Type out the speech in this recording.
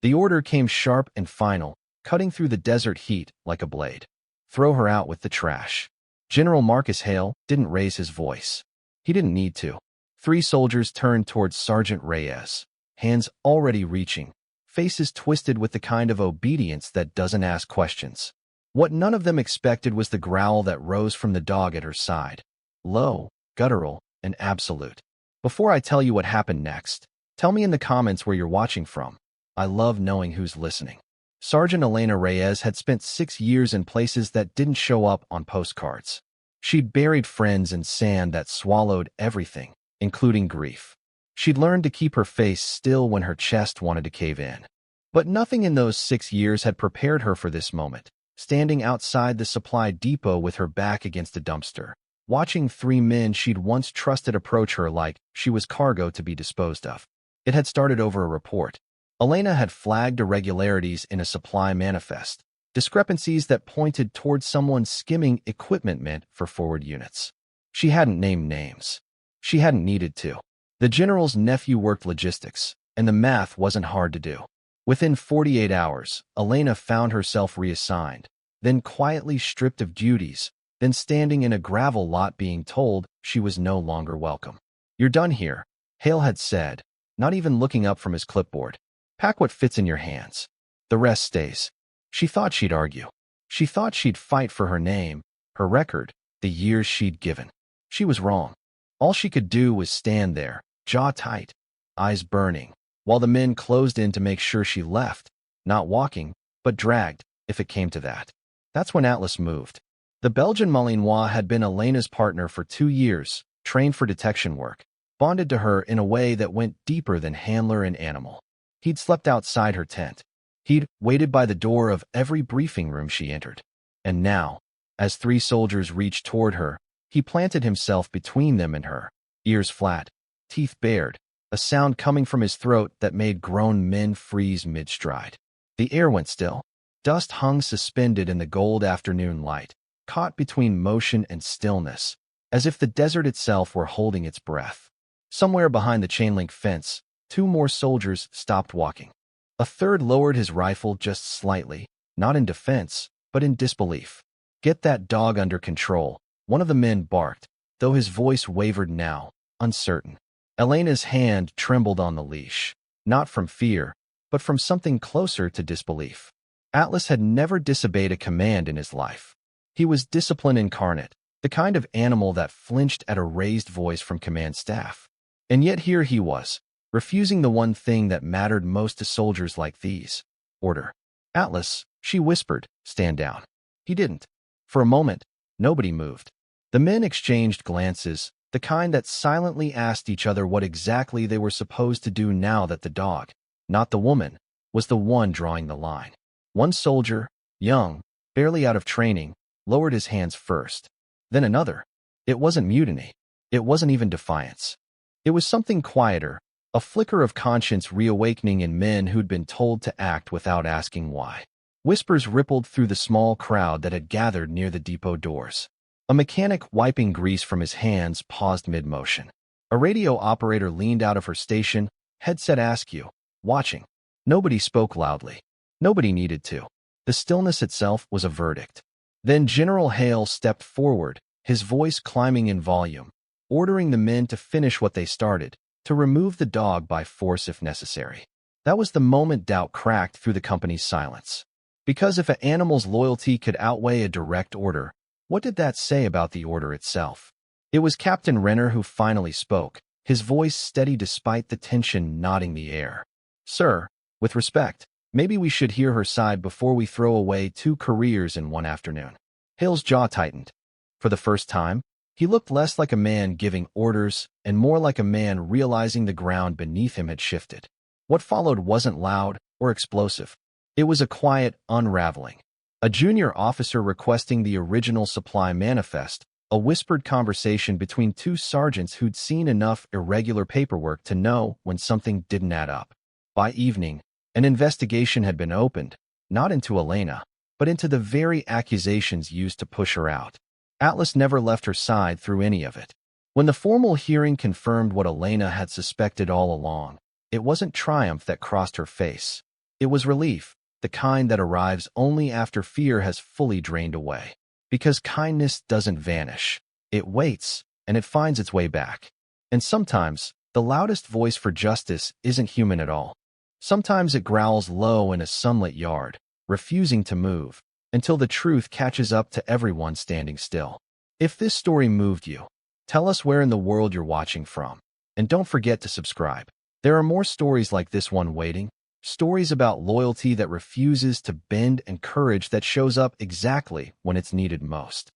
The order came sharp and final, cutting through the desert heat like a blade. Throw her out with the trash. General Marcus Hale didn't raise his voice. He didn't need to. 3 soldiers turned towards Sergeant Reyes, hands already reaching, faces twisted with the kind of obedience that doesn't ask questions. What none of them expected was the growl that rose from the dog at her side. Low, guttural, and absolute. Before I tell you what happened next, tell me in the comments where you're watching from. I love knowing who's listening. Sergeant Elena Reyes had spent 6 years in places that didn't show up on postcards. She'd buried friends in sand that swallowed everything, including grief. She'd learned to keep her face still when her chest wanted to cave in. But nothing in those 6 years had prepared her for this moment, standing outside the supply depot with her back against a dumpster, watching 3 men she'd once trusted approach her like she was cargo to be disposed of. It had started over a report. Elena had flagged irregularities in a supply manifest, discrepancies that pointed towards someone skimming equipment meant for forward units. She hadn't named names. She hadn't needed to. The general's nephew worked logistics, and the math wasn't hard to do. Within 48 hours, Elena found herself reassigned, then quietly stripped of duties, then standing in a gravel lot being told she was no longer welcome. "You're done here," Hale had said, not even looking up from his clipboard. "Pack what fits in your hands. The rest stays." She thought she'd argue. She thought she'd fight for her name, her record, the years she'd given. She was wrong. All she could do was stand there, jaw tight, eyes burning, while the men closed in to make sure she left, not walking, but dragged, if it came to that. That's when Atlas moved. The Belgian Malinois had been Elena's partner for 2 years, trained for detection work, bonded to her in a way that went deeper than handler and animal. He'd slept outside her tent. He'd waited by the door of every briefing room she entered. And now, as 3 soldiers reached toward her, he planted himself between them and her, ears flat, teeth bared, a sound coming from his throat that made grown men freeze mid-stride. The air went still. Dust hung suspended in the gold afternoon light, caught between motion and stillness, as if the desert itself were holding its breath. Somewhere behind the chain-link fence, 2 more soldiers stopped walking. A third lowered his rifle just slightly, not in defense, but in disbelief. "Get that dog under control," one of the men barked, though his voice wavered now, uncertain. Elena's hand trembled on the leash, not from fear, but from something closer to disbelief. Atlas had never disobeyed a command in his life. He was discipline incarnate, the kind of animal that flinched at a raised voice from command staff. And yet here he was, refusing the one thing that mattered most to soldiers like these: order. "Atlas," she whispered, "stand down." He didn't. For a moment, nobody moved. The men exchanged glances, the kind that silently asked each other what exactly they were supposed to do now that the dog, not the woman, was the one drawing the line. One soldier, young, barely out of training, lowered his hands first. Then another. It wasn't mutiny. It wasn't even defiance. It was something quieter, a flicker of conscience reawakening in men who'd been told to act without asking why. Whispers rippled through the small crowd that had gathered near the depot doors. A mechanic wiping grease from his hands paused mid-motion. A radio operator leaned out of her station, headset askew, watching. Nobody spoke loudly. Nobody needed to. The stillness itself was a verdict. Then General Hale stepped forward, his voice climbing in volume, ordering the men to finish what they started, to remove the dog by force if necessary. That was the moment doubt cracked through the company's silence. Because if an animal's loyalty could outweigh a direct order, what did that say about the order itself? It was Captain Renner who finally spoke, his voice steady despite the tension knotting the air. "Sir, with respect, maybe we should hear her side before we throw away 2 careers in one afternoon." Hale's jaw tightened. For the first time, he looked less like a man giving orders and more like a man realizing the ground beneath him had shifted. What followed wasn't loud or explosive. It was a quiet unraveling. A junior officer requesting the original supply manifest, a whispered conversation between 2 sergeants who'd seen enough irregular paperwork to know when something didn't add up. By evening, an investigation had been opened, not into Elena, but into the very accusations used to push her out. Atlas never left her side through any of it. When the formal hearing confirmed what Elena had suspected all along, it wasn't triumph that crossed her face. It was relief, the kind that arrives only after fear has fully drained away. Because kindness doesn't vanish. It waits, and it finds its way back. And sometimes, the loudest voice for justice isn't human at all. Sometimes it growls low in a sunlit yard, refusing to move, until the truth catches up to everyone standing still. If this story moved you, tell us where in the world you're watching from. And don't forget to subscribe. There are more stories like this one waiting. Stories about loyalty that refuses to bend and courage that shows up exactly when it's needed most.